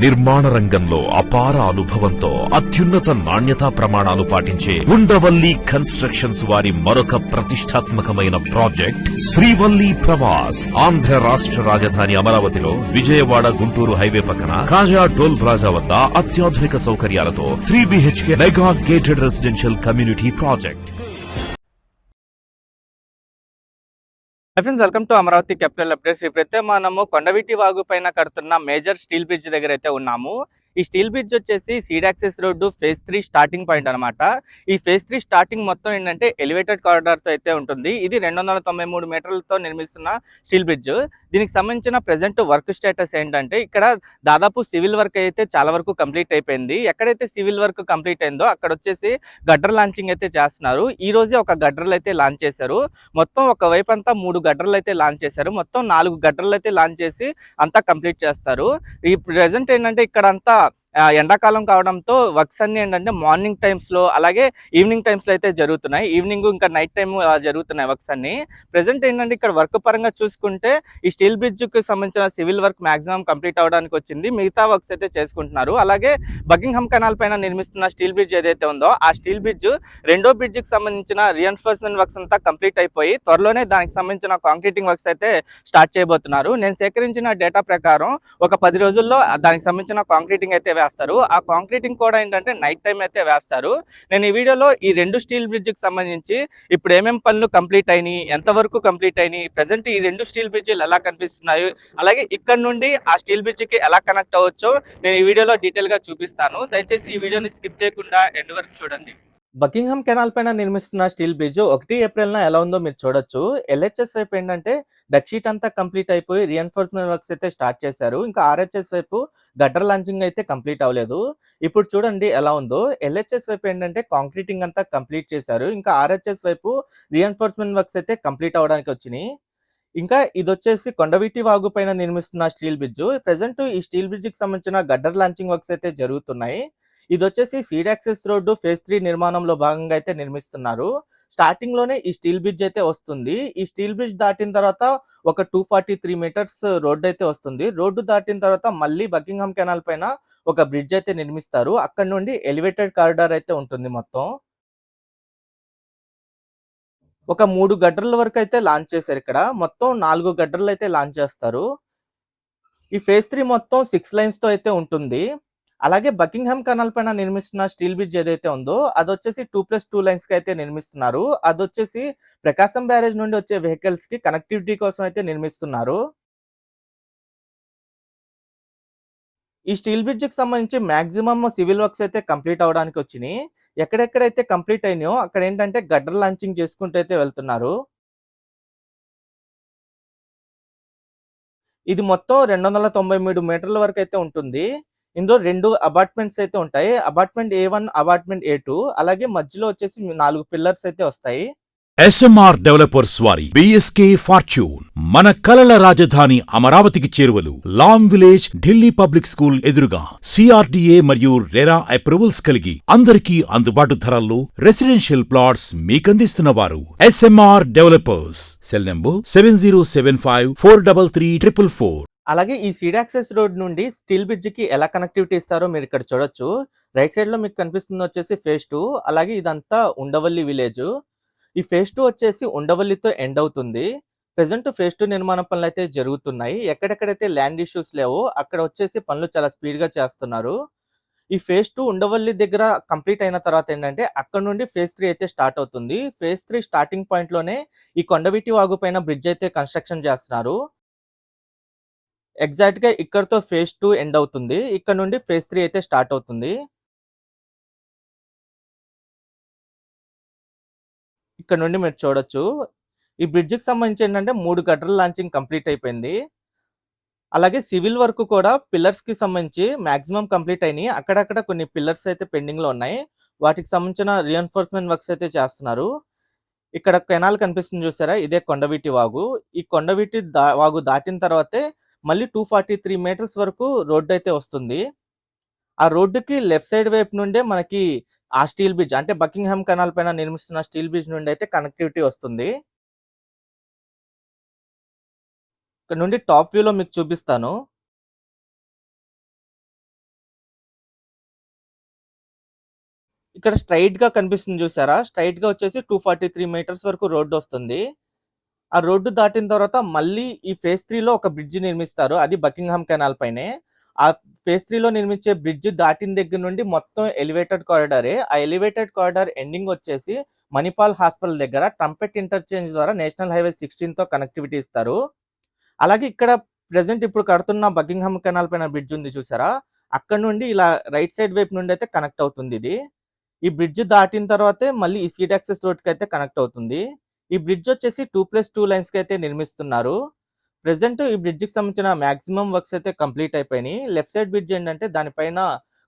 నిర్మాణ రంగంలో అపార అనుభవంతో అత్యున్నత నాణ్యతా ప్రమాణాలు పాటించే ఉండవల్లి కన్స్ట్రక్షన్స్ వారి మరొక ప్రతిష్టాత్మకమైన ప్రాజెక్ట్ శ్రీవల్లి ప్రవాస్. ఆంధ్ర రాష్ట్ర రాజధాని అమరావతిలో విజయవాడ గుంటూరు హైవే పక్కన కాజా టోల్ ప్లాజా వద్ద అత్యాధునిక సౌకర్యాలతో 3 BHK mega gated residential community project. Friends, welcome to Amaravati capital updates. ఇప్పుడైతే మనము కొండవీటి వాగు పైన కడుతున్న మేజర్ స్టీల్ బ్రిడ్జ్ దగ్గర అయితే ఉన్నాము. ఈ స్టీల్ బ్రిడ్జ్ వచ్చేసి seed access road phase 3 starting point అనమాట. ఈ ఫేజ్ 3 స్టార్టింగ్ మొత్తం ఏంటంటే ఎలివేటెడ్ కారిడార్తో అయితే ఉంటుంది. ఇది 293 మీటర్లతో నిర్మిస్తున్న స్టీల్ బ్రిడ్జ్. దీనికి సంబంధించిన ప్రెజెంట్ వర్క్ స్టేటస్ ఏంటంటే ఇక్కడ దాదాపు సివిల్ వర్క్ అయితే చాలా వరకు కంప్లీట్ అయిపోయింది. ఎక్కడైతే సివిల్ వర్క్ కంప్లీట్ అయిందో అక్కడ వచ్చేసి గడ్డర్ లాంచింగ్ అయితే చేస్తున్నారు. ఈ రోజే ఒక గడ్డర్లు అయితే లాంచ్ చేశారు. మొత్తం ఒక వైపు అంతా 3 గడ్డర్లు అయితే లాంచ్ చేశారు. మొత్తం 4 గడ్డర్లు అయితే లాంచ్ చేసి అంతా కంప్లీట్ చేస్తారు. ఈ ప్రెజెంట్ ఏంటంటే ఇక్కడ అంతా ఎండాకాలం కావడంతో వర్క్స్ అన్ని ఏంటంటే మార్నింగ్ టైమ్స్లో అలాగే ఈవినింగ్ టైమ్స్లో అయితే జరుగుతున్నాయి. ఈవినింగ్ ఇంకా నైట్ టైం జరుగుతున్నాయి వర్క్స్ అన్ని. ప్రెజెంట్ ఏంటంటే ఇక్కడ వర్క్ పరంగా చూసుకుంటే ఈ స్టీల్ బ్రిడ్జ్కి సంబంధించిన సివిల్ వర్క్ మాక్సిమం కంప్లీట్ అవడానికి వచ్చింది. మిగతా వర్క్స్ అయితే చేసుకుంటున్నారు. అలాగే బకింగ్హామ్ కెనాల్ పైన నిర్మిస్తున్న స్టీల్ బ్రిడ్జ్ ఏదైతే ఉందో ఆ స్టీల్ బ్రిడ్జ్ రెండో బ్రిడ్జ్కి సంబంధించిన రీఎన్ఫోర్స్మెంట్ వర్క్స్ అంతా కంప్లీట్ అయిపోయి త్వరలోనే దానికి సంబంధించిన కాంక్రీటింగ్ వర్క్స్ అయితే స్టార్ట్ చేయబోతున్నారు. నేను సేకరించిన డేటా ప్రకారం ఒక 10 రోజుల్లో దానికి సంబంధించిన కాంక్రీటింగ్ అయితే వేస్తారు. ఆ కాంక్రీటింగ్ కూడా ఏంటంటే నైట్ టైం అయితే వేస్తారు. నేను ఈ వీడియోలో ఈ 2 స్టీల్ బ్రిడ్జ్కి సంబంధించి ఇప్పుడు ఏమేమి పనులు కంప్లీట్ అయినాయి, ఎంతవరకు కంప్లీట్ అయినాయి, ప్రజెంట్ ఈ 2 స్టీల్ బ్రిడ్జ్లు ఎలా కనిపిస్తున్నాయి, అలాగే ఇక్కడ నుండి ఆ స్టీల్ బ్రిడ్జ్కి ఎలా కనెక్ట్ అవ్వచ్చో నేను ఈ వీడియోలో డీటెయిల్గా చూపిస్తాను. దయచేసి ఈ వీడియోని స్కిప్ చేయకుండా ఎండ్ వరకు చూడండి. బకింగ్హామ్ కెనాల్ పైన నిర్మిస్తున్న స్టీల్ బ్రిడ్జ్ 1 ఏప్రిల్న ఎలా ఉందో మీరు చూడొచ్చు. ఎల్హెచ్ఎస్ వైపు ఏంటంటే డక్ షీట్ అంతా కంప్లీట్ అయిపోయి రీఎన్ఫోర్స్మెంట్ వర్క్స్ అయితే స్టార్ట్ చేశారు. ఇంకా ఆర్హెచ్ఎస్ వైపు గడ్డర్ లాంచింగ్ అయితే కంప్లీట్ అవ్వలేదు. ఇప్పుడు చూడండి ఎలా ఉందో. ఎల్హెచ్ఎస్ వైపు ఏంటంటే కాంక్రీటింగ్ అంతా కంప్లీట్ చేశారు. ఇంకా ఆర్హెచ్ఎస్ వైపు రీఎన్ఫోర్స్మెంట్ వర్క్స్ అయితే కంప్లీట్ అవ్వడానికి వచ్చినాయి. ఇంకా ఇది వచ్చేసి కొండవీటి వాగు పైన నిర్మిస్తున్న స్టీల్ బ్రిడ్జ్. ప్రెసెంట్ ఈ స్టీల్ బ్రిడ్జ్కి సంబంధించిన గడ్డర్ లాంచింగ్ వర్క్స్ అయితే జరుగుతున్నాయి. ఇది వచ్చేసి సీడ్ యాక్సెస్ రోడ్డు ఫేజ్ 3 నిర్మాణంలో భాగంగా అయితే నిర్మిస్తున్నారు. స్టార్టింగ్ లోనే ఈ స్టీల్ బ్రిడ్జ్ అయితే వస్తుంది. ఈ స్టీల్ బ్రిడ్జ్ దాటిన తర్వాత ఒక 243 మీటర్స్ రోడ్డు అయితే వస్తుంది. రోడ్డు దాటిన తర్వాత మళ్ళీ బకింగ్హామ్ కెనాల్ పైన ఒక బ్రిడ్జ్ అయితే నిర్మిస్తారు. అక్కడ నుండి ఎలివేటెడ్ కారిడార్ అయితే ఉంటుంది. మొత్తం ఒక 3 గడ్డర్ల వరకు అయితే లాంచ్ చేశారు. ఇక్కడ మొత్తం 4 గడ్డర్లు అయితే లాంచ్ చేస్తారు. ఈ ఫేజ్ 3 మొత్తం 6 లైన్స్ తో అయితే ఉంటుంది. అలాగే బకింగ్హామ్ కెనాల్ పైన నిర్మిస్తున్న స్టీల్ బ్రిడ్జ్ ఏదైతే ఉందో అది వచ్చేసి 2+2 లైన్స్ కి అయితే నిర్మిస్తున్నారు. అది వచ్చేసి ప్రకాశం బ్యారేజ్ నుండి వచ్చే వెహికల్స్ కి కనెక్టివిటీ కోసం అయితే నిర్మిస్తున్నారు. ఈ స్టీల్ బ్రిడ్జ్ కి సంబంధించి మాక్సిమం సివిల్ వర్క్స్ అయితే కంప్లీట్ అవడానికి వచ్చినాయి. ఎక్కడెక్కడైతే కంప్లీట్ అయినాయో అక్కడ ఏంటంటే గడ్డర్ లాంచింగ్ చేసుకుంటూ అయితే వెళ్తున్నారు. ఇది మొత్తం 293 మీటర్ల వరకు అయితే ఉంటుంది. ఇందులో 2 అపార్ట్మెంట్స్ అయితే ఉంటాయి. అపార్ట్మెంట్ A1, అపార్ట్మెంట్ A2, అలాగే మధ్యలో వచ్చేసి 4 పిల్లర్స్ అయితే వస్తాయి. SMR డెవలపర్స్ వారి BSK ఫార్చ్యూన్ మన కలల రాజధాని అమరావతికి చేరువలు. Lam village Delhi public school ఎదురుగా CRDA మరియు రెరా అప్రూవల్స్ కలిగి అందరికీ అందుబాటు ధరల్లో రెసిడెన్షియల్ ప్లాట్స్ మీకందిస్తున్న వారు SMR డెవలపర్స్. Cell number 7075433444. అలాగే ఈ సీడ్ యాక్సెస్ రోడ్ నుండి స్టీల్ బ్రిడ్జ్ కి ఎలా కనెక్టివిటీ ఇస్తారో మీరు ఇక్కడ చూడొచ్చు. రైట్ సైడ్ లో మీకు కనిపిస్తుంది వచ్చేసి ఫేజ్ 2. అలాగే ఇదంతా ఉండవల్లి విలేజ్. ఈ ఫేజ్ 2 వచ్చేసి ఉండవల్లితో ఎండ్ అవుతుంది. ప్రెసెంట్ ఫేజ్ 2 నిర్మాణ పనులు అయితే జరుగుతున్నాయి. ఎక్కడెక్కడైతే ల్యాండ్ ఇష్యూస్ లేవో అక్కడ వచ్చేసి పనులు చాలా స్పీడ్ గా చేస్తున్నారు. ఈ ఫేజ్ 2 ఉండవల్లి దగ్గర కంప్లీట్ అయిన తర్వాత ఏంటంటే అక్కడ నుండి ఫేజ్ 3 అయితే స్టార్ట్ అవుతుంది. ఫేజ్ 3 స్టార్టింగ్ పాయింట్ లోనే ఈ కొండవీటి వాగు పైన బ్రిడ్జ్ అయితే కన్స్ట్రక్షన్ చేస్తున్నారు. ఎగ్జాక్ట్ గా ఇక్కడతో ఫేజ్ 2 ఎండ్ అవుతుంది. ఇక్కడ నుండి ఫేజ్ 3 అయితే స్టార్ట్ అవుతుంది. ఇక్కడ నుండి మీరు చూడొచ్చు. ఈ బ్రిడ్జ్ కి సంబంధించి ఏంటంటే 3 గడ్డర్ల లాంచింగ్ కంప్లీట్ అయిపోయింది. అలాగే సివిల్ వర్క్ కూడా పిల్లర్స్ కి సంబంధించి మాక్సిమం కంప్లీట్ అయినాయి. అక్కడక్కడ కొన్ని పిల్లర్స్ అయితే పెండింగ్ లో ఉన్నాయి. వాటికి సంబంధించిన రీఎన్ఫోర్స్మెంట్ వర్క్స్ అయితే చేస్తున్నారు. ఇక్కడ కెనాల్ కనిపిస్తుంది చూసారా, ఇదే కొండవీటి వాగు. ఈ కొండవీటి వాగు దాటిన తర్వాతే మళ్ళీ 243 మీటర్స్ వరకు రోడ్డు అయితే వస్తుంది. ఆ రోడ్డుకి లెఫ్ట్ సైడ్ వైపు నుండే మనకి ఆ స్టీల్ బ్రిడ్జ్ అంటే బకింగ్హామ్ కెనాల్ పైన నిర్మిస్తున్న స్టీల్ బ్రిడ్జ్ నుండి అయితే కనెక్టివిటీ వస్తుంది. ఇక్కడ నుండి టాప్ వ్యూలో మీకు చూపిస్తాను. ఇక్కడ స్ట్రెయిట్‌గా కనిపిస్తుంది చూసారా? స్ట్రెయిట్‌గా వచ్చేసి 243 మీటర్స్ వరకు రోడ్డొస్తుంది. ఆ రోడ్డు దాటిన తర్వాత మళ్ళీ ఈ ఫేజ్ 3లో ఒక బ్రిడ్జ్ నిర్మిస్తారు. అది బకింగ్‌హామ్ కెనాల్ పైనే. ఆ ఫేజ్ 3లో నిర్మించే బ్రిడ్జ్ దాటిన దగ్గర నుండి మొత్తం ఎలివేటెడ్ కారిడారే. ఆ ఎలివేటెడ్ కారిడార్ ఎండింగ్ వచ్చేసి మణిపాల్ హాస్పిటల్ దగ్గర ట్రంపెట్ ఇంటర్చేంజ్ ద్వారా నేషనల్ హైవే 16తో కనెక్టివిటీ ఇస్తారు. అలాగే ఇక్కడ ప్రెజెంట్ ఇప్పుడు కడుతున్న బకింగ్‌హామ్ కెనాల్ పైన బ్రిడ్జ్ ఉంది చూసారా? అక్కడి నుండి ఇలా రైట్ సైడ్ వైపు నుండి అయితే కనెక్ట్ అవుతుంది ఇది. ఈ బ్రిడ్జ్ దాటిన తర్వాతే మళ్ళీ ఈ సీడ్ యాక్సెస్ రోడ్‌కైతే కనెక్ట్ అవుతుంది. ఈ బ్రిడ్జ్ వచ్చేసి 2+2 లైన్స్‌కైతే నిర్మిస్తున్నారు. ప్రెజెంట్ ఈ బ్రిడ్జ్‌కి సంబంధించిన మాక్సిమం వర్క్స్ అయితే కంప్లీట్ అయిపోయినాయి. లెఫ్ట్ సైడ్ బ్రిడ్జ్ ఏంటంటే దానిపైన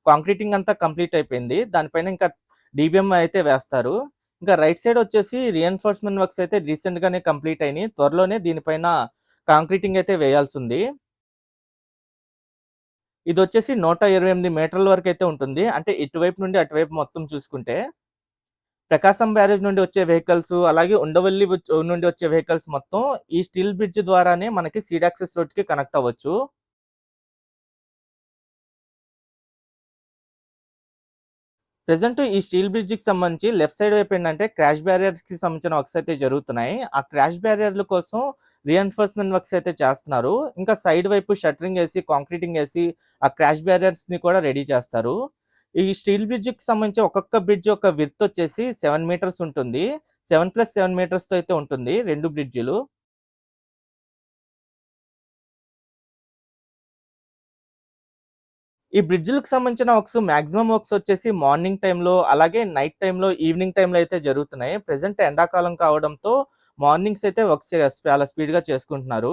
కాంక్రీటింగ్ అంతా కంప్లీట్ అయిపోయింది. దానిపైన ఇంకా డీబీఎం అయితే వేస్తారు. ఇంకా రైట్ సైడ్ వచ్చేసి రీఎన్ఫోర్స్‌మెంట్ వర్క్స్ అయితే రీసెంట్‌గానే కంప్లీట్ అయినాయి. త్వరలోనే దీనిపైన కాంక్రీటింగ్ అయితే వేయాల్సుంది. ఇదొచ్చేసి 128 మీటర్ల వరకైతే ఉంటుంది. అంటే ఇటువైపు నుండి అటువైపు మొత్తం చూసుకుంటే. ప్రకాశం బ్యారేజ్ నుండి వచ్చే వెహికల్స్, అలాగే ఉండవల్లి నుండి వచ్చే వెహికల్స్ మొత్తం ఈ స్టీల్ బ్రిడ్జ్ ద్వారానే మనకి సీడ్ యాక్సెస్ రోడ్‌కి కనెక్ట్ అవ్వచ్చు. ప్రెజెంట్ ఈ స్టీల్ బ్రిడ్జ్‌కి సంబంధించి లెఫ్ట్ సైడ్ వైపు ఏంటంటే క్రాష్ బ్యారియర్స్‌కి సంబంధించిన వర్క్స్ అయితే జరుగుతున్నాయి. ఆ క్రాష్ బ్యారియర్‌ల కోసం రీఎన్ఫోర్స్‌మెంట్ వర్క్స్ అయితే చేస్తున్నారు. ఇంకా సైడ్ వైపు షట్టరింగ్ ఏసి, కాంక్రీటింగ్ ఏసి ఆ క్రాష్ బ్యారియర్స్‌ని కూడా రెడీ చేస్తారు. ఈ స్టీల్ బ్రిడ్జ్‌కి సంబంధించి ఒక్కొక్క బ్రిడ్జ్ యొక్క విడ్త్ వచ్చేసి 7 మీటర్స్ ఉంటుంది. 7+7 మీటర్స్‌తో అయితే ఉంటుంది 2 బ్రిడ్జిలు. ఈ బ్రిడ్జి‌లకి సంబంధించిన మాక్సిమం వర్క్స్ వచ్చేసి మార్నింగ్ టైమ్‌లో, అలాగే నైట్ టైమ్‌లో, ఈవినింగ్ టైమ్‌లో అయితే జరుగుతున్నాయి. ప్రెజెంట్ ఎండాకాలం కావడంతో మార్నింగ్స్ అయితే వర్క్స్ చాలా స్పీడ్‌గా చేసుకుంటున్నారు.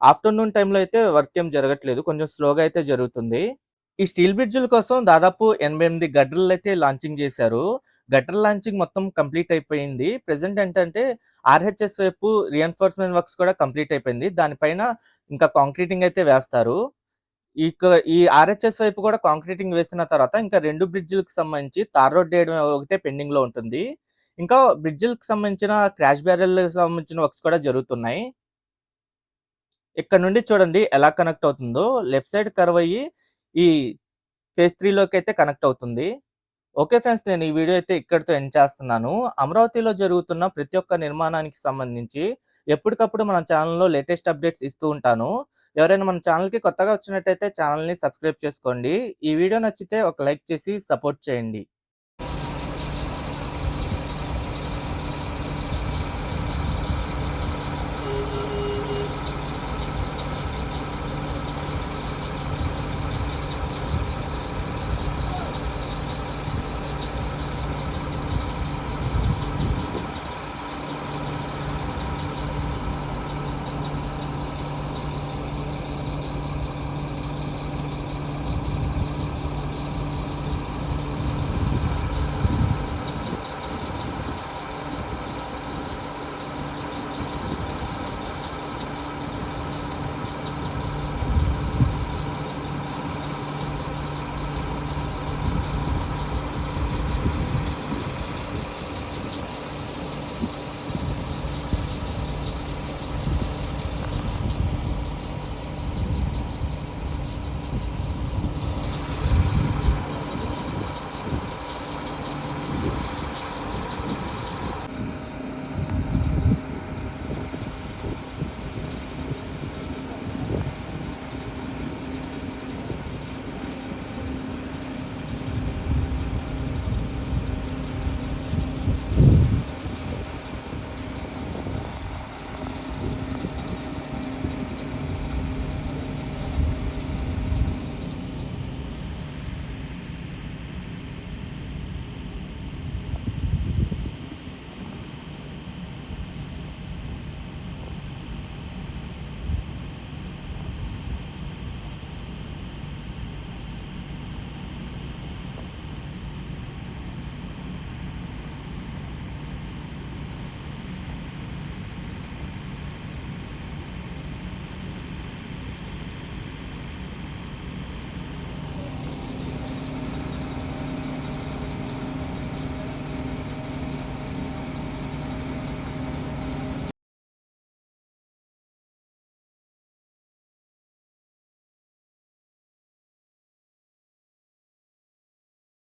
ఆఫ్టర్‌నూన్ టైమ్‌లో అయితే వర్క్ ఏం జరగట్లేదు. కొంచెం స్లోగా అయితే జరుగుతుంది. ఈ స్టీల్ బ్రిడ్జిల కోసం దాదాపు 88 గట్రలైతే లాంచింగ్ చేశారు. గట్టర్ లాంచింగ్ మొత్తం కంప్లీట్ అయిపోయింది. ప్రెజెంట్ ఏంటంటే ఆర్‌హెచ్‌ఎస్ వైపు రీఎన్ఫోర్స్‌మెంట్ వర్క్స్ కూడా కంప్లీట్ అయిపోయింది. దానిపైన ఇంకా కాంక్రీటింగ్ అయితే వేస్తారు. ఈ ఆర్‌హెచ్‌ఎస్ వైపు కూడా కాంక్రీటింగ్ వేసిన తర్వాత ఇంకా 2 బ్రిడ్జిలకి సంబంధించి తార్ రోడ్ ఏయడం ఒకటే పెండింగ్‌లో ఉంటుంది. ఇంకా బ్రిడ్జిలకి సంబంధించిన క్రాష్ బ్యారియర్‌లకు సంబంధించిన వర్క్స్ కూడా జరుగుతున్నాయి. ఇక్కడ నుండి చూడండి ఎలా కనెక్ట్ అవుతుందో. లెఫ్ట్ సైడ్ కర్వ్ అయ్యి ఈ ఫేజ్ 3లోకైతే కనెక్ట్ అవుతుంది. ఓకే ఫ్రెండ్స్, నేను ఈ వీడియో అయితే ఇక్కడితో ఎండ్ చేస్తున్నాను. అమరావతిలో జరుగుతున్న ప్రతి ఒక్క నిర్మాణానికి సంబంధించి ఎప్పటికప్పుడు మన ఛానెల్‌లో లేటెస్ట్ అప్డేట్స్ ఇస్తూ ఉంటాను. ఎవరైనా మన ఛానెల్‌కి కొత్తగా వచ్చినట్టయితే ఛానెల్‌ని సబ్స్క్రైబ్ చేసుకోండి. ఈ వీడియో నచ్చితే ఒక లైక్ చేసి సపోర్ట్ చేయండి.